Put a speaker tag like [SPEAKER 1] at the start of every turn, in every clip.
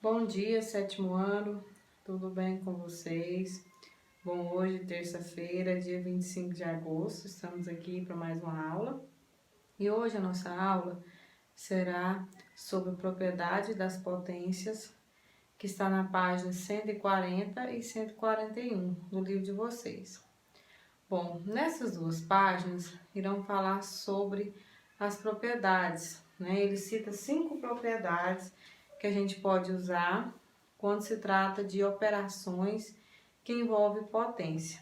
[SPEAKER 1] Bom dia, sétimo ano, tudo bem com vocês? Bom, hoje, terça-feira, dia 25 de agosto, estamos aqui para mais uma aula. E hoje a nossa aula será sobre propriedade das potências, que está na página 140 e 141 do livro de vocês. Bom, nessas duas páginas irão falar sobre as propriedades, né? Ele cita 5 propriedades que a gente pode usar quando se trata de operações que envolvem potência.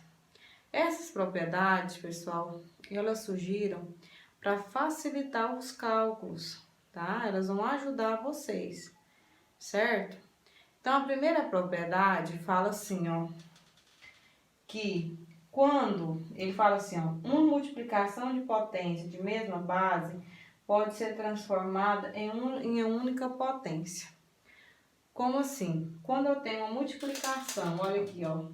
[SPEAKER 1] Essas propriedades, pessoal, elas surgiram para facilitar os cálculos, tá? Elas vão ajudar vocês, certo? Então, a primeira propriedade fala assim, ó, que quando ele fala assim, ó, uma multiplicação de potência de mesma base pode ser transformada em uma única potência. Como assim? Quando eu tenho uma multiplicação, olha aqui, ó.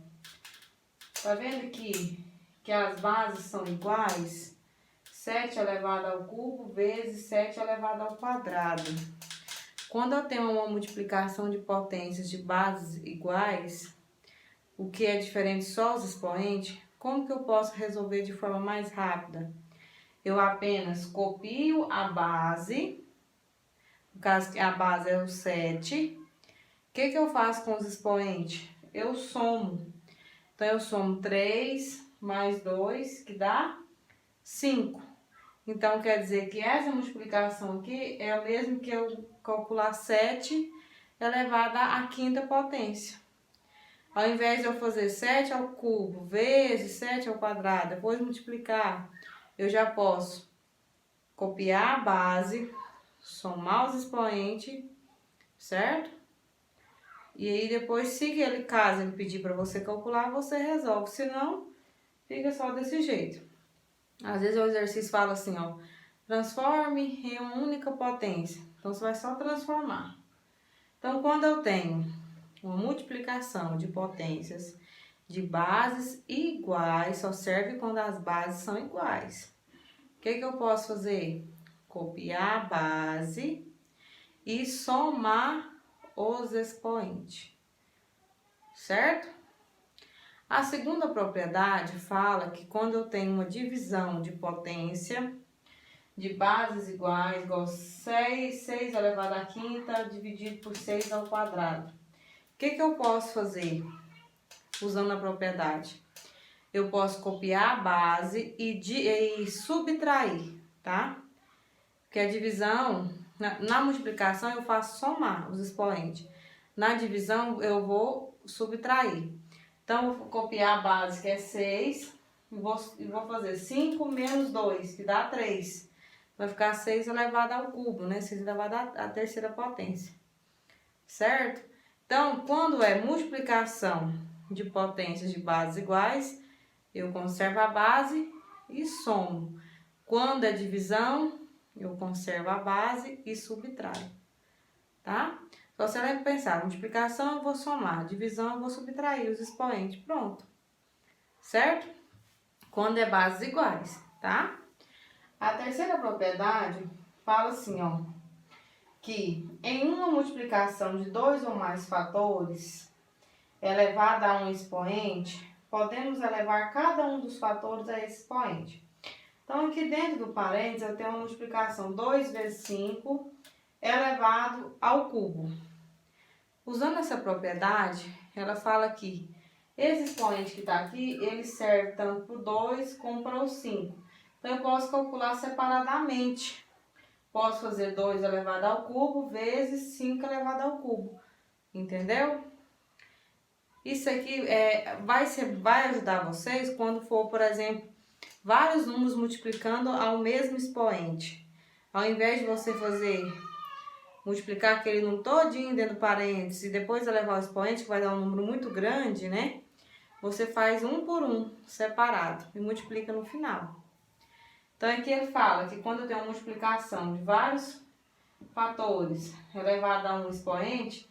[SPEAKER 1] Tá vendo que as bases são iguais? 7 elevado ao cubo vezes 7 elevado ao quadrado. Quando eu tenho uma multiplicação de potências de bases iguais, o que é diferente só os expoentes, como que eu posso resolver de forma mais rápida? Eu apenas copio a base, no caso a base é o 7. O que eu faço com os expoentes? Eu somo. Então, eu somo 3 mais 2, que dá 5. Então, quer dizer que essa multiplicação aqui é o mesmo que eu calcular 7 elevado à quinta potência. Ao invés de eu fazer 7 ao cubo vezes 7 ao quadrado, depois multiplicar, eu já posso copiar a base, somar os expoentes, certo? E aí depois, se ele, caso ele pedir para você calcular, você resolve. Se não, fica só desse jeito. Às vezes o exercício fala assim, ó, transforme em uma única potência. Então, você vai só transformar. Então, quando eu tenho uma multiplicação de potências de bases iguais, só serve quando as bases são iguais. O que eu posso fazer? Copiar a base e somar os expoentes, certo? A segunda propriedade fala que quando eu tenho uma divisão de potência de bases iguais, igual 6 elevado à quinta dividido por 6 ao quadrado. O que eu posso fazer usando a propriedade? Eu posso copiar a base e subtrair, tá? Porque a divisão, na multiplicação eu faço somar os expoentes. Na divisão eu vou subtrair. Então, eu vou copiar a base, que é 6, e vou fazer 5 menos 2, que dá 3. Vai ficar 6 elevado ao cubo, né? 6 elevado à terceira potência, certo? Então, quando é multiplicação de potências de bases iguais, eu conservo a base e somo. Quando é divisão, eu conservo a base e subtraio, tá? Só você deve pensar, multiplicação eu vou somar, divisão eu vou subtrair os expoentes, pronto. Certo? Quando é bases iguais, tá? A terceira propriedade fala assim, ó, que em uma multiplicação de 2 ou mais fatores elevada a um expoente, podemos elevar cada um dos fatores a esse expoente. Então, aqui dentro do parênteses, eu tenho uma multiplicação 2 vezes 5 elevado ao cubo. Usando essa propriedade, ela fala que esse expoente que está aqui, ele serve tanto para o 2 como para o 5. Então, eu posso calcular separadamente. Posso fazer 2 elevado ao cubo vezes 5 elevado ao cubo. Entendeu? Isso aqui vai ajudar vocês quando for, por exemplo, vários números multiplicando ao mesmo expoente. Ao invés de você multiplicar aquele número todinho dentro do parênteses e depois elevar o expoente, que vai dar um número muito grande, né? Você faz um por um, separado, e multiplica no final. Então, aqui ele fala que quando eu tenho uma multiplicação de vários fatores elevado a um expoente,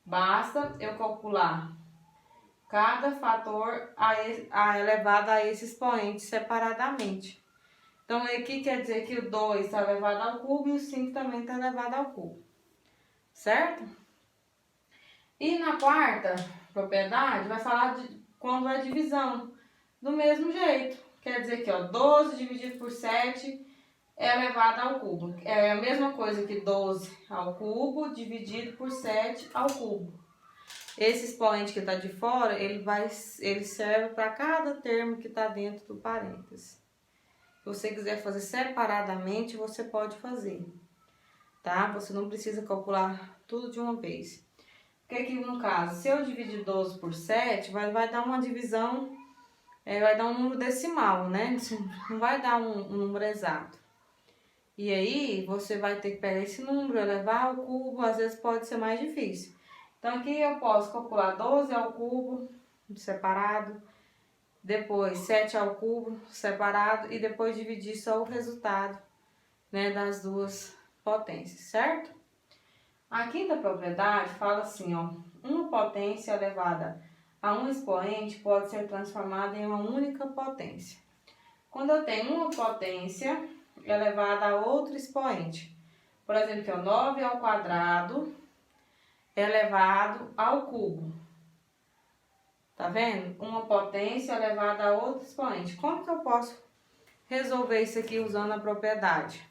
[SPEAKER 1] basta eu calcular cada fator elevado a esse expoente separadamente. Então, aqui quer dizer que o 2 está elevado ao cubo e o 5 também está elevado ao cubo. Certo? E na quarta propriedade vai falar de quando é divisão. Do mesmo jeito. Quer dizer que, ó, 12 dividido por 7 é elevado ao cubo. É a mesma coisa que 12 ao cubo dividido por 7 ao cubo. Esse expoente que está de fora, ele serve para cada termo que está dentro do parênteses. Se você quiser fazer separadamente, você pode fazer, tá? Você não precisa calcular tudo de uma vez. Porque aqui no caso, se eu dividir 12 por 7, vai dar uma divisão, vai dar um número decimal, né? Não vai dar um número exato. E aí, você vai ter que pegar esse número, elevar ao cubo, às vezes pode ser mais difícil. Então, aqui eu posso calcular 12 ao cubo, separado, depois 7 ao cubo, separado, e depois dividir só o resultado, né, das duas potências, certo? A quinta propriedade fala assim, ó, uma potência elevada a um expoente pode ser transformada em uma única potência. Quando eu tenho uma potência elevada a outro expoente, por exemplo, que é o 9 ao quadrado elevado ao cubo. Tá vendo? Uma potência elevada a outro expoente. Como que eu posso resolver isso aqui usando a propriedade?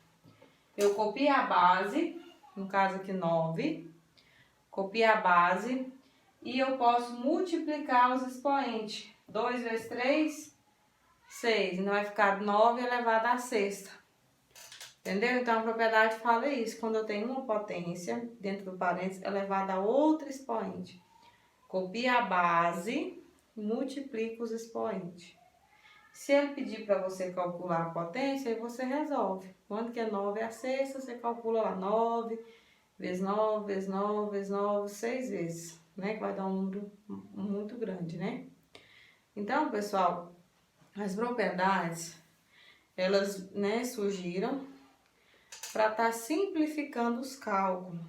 [SPEAKER 1] Eu copio a base, no caso aqui 9, copio a base e eu posso multiplicar os expoentes. 2 vezes 3, 6. Então vai ficar 9 elevado à sexta. Entendeu? Então a propriedade fala isso. Quando eu tenho uma potência dentro do parênteses elevada a outro expoente. Copia a base, multiplica os expoentes. Se ele pedir para você calcular a potência, aí você resolve. Quando que é 9 à sexta, você calcula lá 9 vezes 9, vezes 9, vezes 9, 6 vezes, né? Que vai dar um número muito grande, né? Então, pessoal, as propriedades, elas, né, surgiram para estar simplificando os cálculos.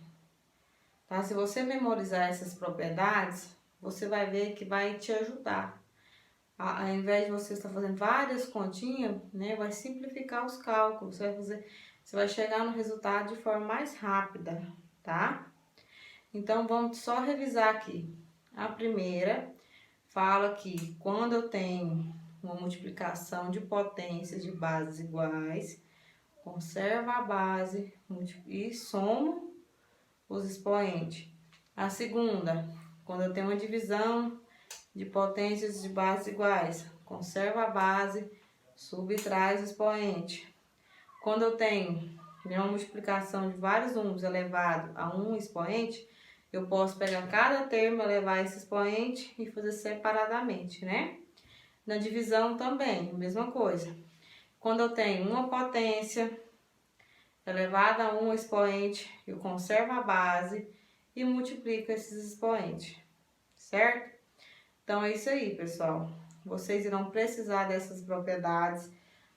[SPEAKER 1] Tá? Se você memorizar essas propriedades, você vai ver que vai te ajudar. Ao invés de você estar fazendo várias continhas, né, vai simplificar os cálculos. Você vai chegar no resultado de forma mais rápida, tá? Então, vamos só revisar aqui. A primeira fala que quando eu tenho uma multiplicação de potências de bases iguais, conserva a base e somo os expoentes. A segunda, quando eu tenho uma divisão de potências de bases iguais, conserva a base, subtrai os expoentes. Quando eu tenho uma multiplicação de vários números elevado a um expoente, eu posso pegar cada termo, elevar esse expoente e fazer separadamente, né? Na divisão também, a mesma coisa. Quando eu tenho uma potência elevada a um expoente, eu conservo a base e multiplico esses expoentes, certo? Então é isso aí, pessoal. Vocês irão precisar dessas propriedades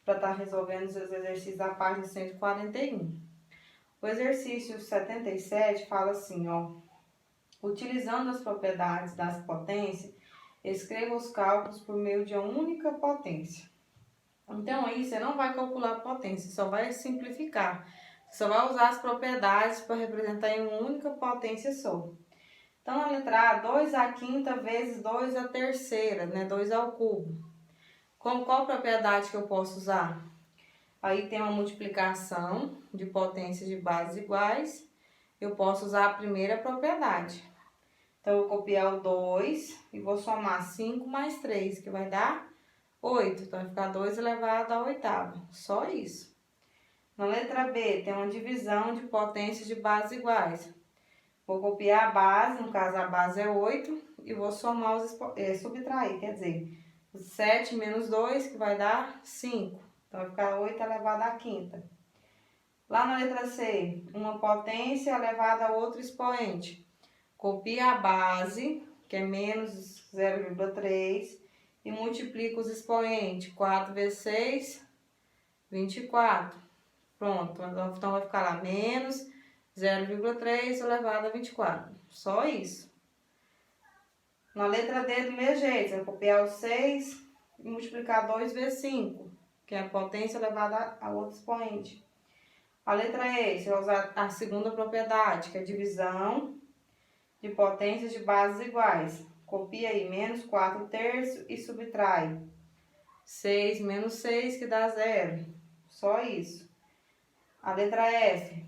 [SPEAKER 1] para estar resolvendo os exercícios da página 141. O exercício 77 fala assim, ó. Utilizando as propriedades das potências, escreva os cálculos por meio de uma única potência. Então aí você não vai calcular a potência, só vai simplificar. Você só vai usar as propriedades para representar em uma única potência só. Então, na letra A, 2 à quinta vezes 2 à terceira, né? 2 ao cubo. Qual propriedade que eu posso usar? Aí tem uma multiplicação de potências de bases iguais. Eu posso usar a primeira propriedade. Então, eu vou copiar o 2 e vou somar 5 mais 3, que vai dar 8. Então, vai ficar 2 elevado à oitava. Só isso. Na letra B, tem uma divisão de potências de bases iguais. Vou copiar a base, no caso a base é 8, e vou somar subtrair, quer dizer, 7 menos 2, que vai dar 5. Então, vai ficar 8 elevado à quinta. Lá na letra C, uma potência elevada a outro expoente. Copia a base, que é menos 0,3, e multiplica os expoentes. 4 vezes 6, 24. Pronto, então vai ficar lá menos 0,3 elevado a 24. Só isso. Na letra D, do mesmo jeito, vai copiar o 6 e multiplicar 2 vezes 5, que é a potência elevada a outro expoente. A letra E, você vai usar a segunda propriedade, que é divisão de potências de bases iguais. Copia aí, menos 4/3 e subtrai. 6 menos 6 que dá 0. Só isso. A letra F,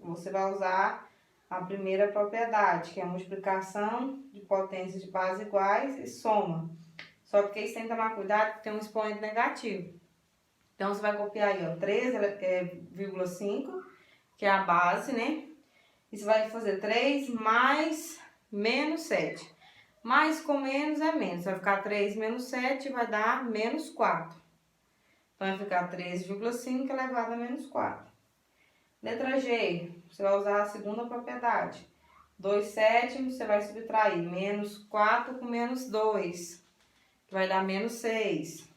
[SPEAKER 1] você vai usar a primeira propriedade, que é a multiplicação de potências de bases iguais e soma. Só porque você tem que tomar cuidado porque tem um expoente negativo. Então, você vai copiar aí, ó, 3,5, que é a base, né? E você vai fazer 3 mais menos 7. Mais com menos é menos. Vai ficar 3 menos 7 vai dar menos 4. Então, vai ficar 13,5 elevado a menos 4. Letra G, você vai usar a segunda propriedade. 2/7 você vai subtrair menos 4 com menos 2, que vai dar menos 6.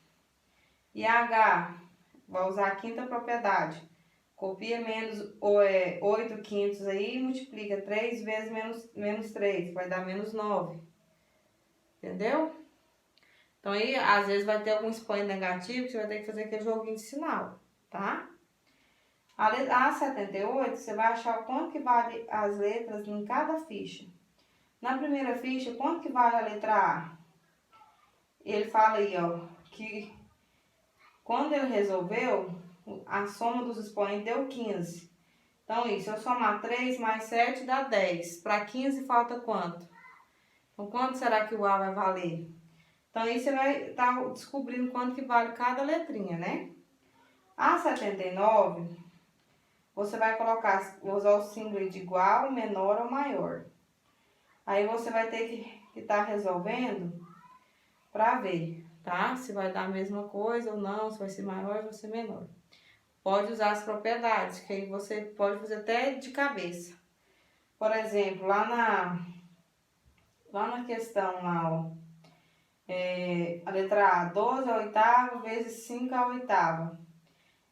[SPEAKER 1] E H, vai usar a quinta propriedade. Copia menos 8/5 aí e multiplica 3 vezes menos 3, vai dar menos 9. Entendeu? Então aí, às vezes vai ter algum expoente negativo que você vai ter que fazer aquele joguinho de sinal, tá? A 78, você vai achar o quanto que vale as letras em cada ficha. Na primeira ficha, quanto que vale a letra A? Ele fala aí, ó, que quando ele resolveu, a soma dos expoentes deu 15. Então, isso, eu somar 3 mais 7 dá 10. Para 15 falta quanto? Então, quanto será que o A vai valer? Então, aí você vai estar descobrindo quanto que vale cada letrinha, né? A 79, você vai usar o símbolo de igual, menor ou maior. Aí você vai ter que estar resolvendo para ver, tá? Se vai dar a mesma coisa ou não, se vai ser maior ou vai ser menor. Pode usar as propriedades, que aí você pode fazer até de cabeça. Por exemplo, lá na questão, lá, ó, a letra A, 12 à oitava vezes 5 à oitava.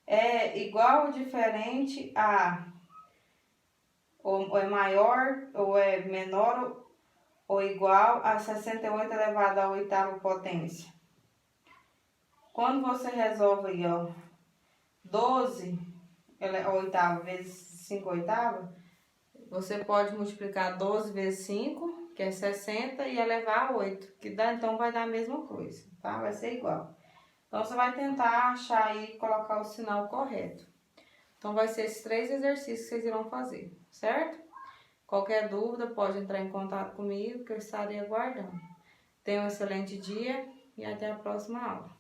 [SPEAKER 1] É igual ou diferente a, ou é maior, ou é menor, ou igual a 68 elevado à oitava potência. Quando você resolve aí, ó, 12 oitava vezes 5 oitava, você pode multiplicar 12 vezes 5, que é 60, e elevar a 8, que dá, então vai dar a mesma coisa, tá? Vai ser igual. Então, você vai tentar achar aí e colocar o sinal correto. Então, vai ser esses 3 exercícios que vocês irão fazer, certo? Qualquer dúvida, pode entrar em contato comigo, que eu estarei aguardando. Tenha um excelente dia e até a próxima aula.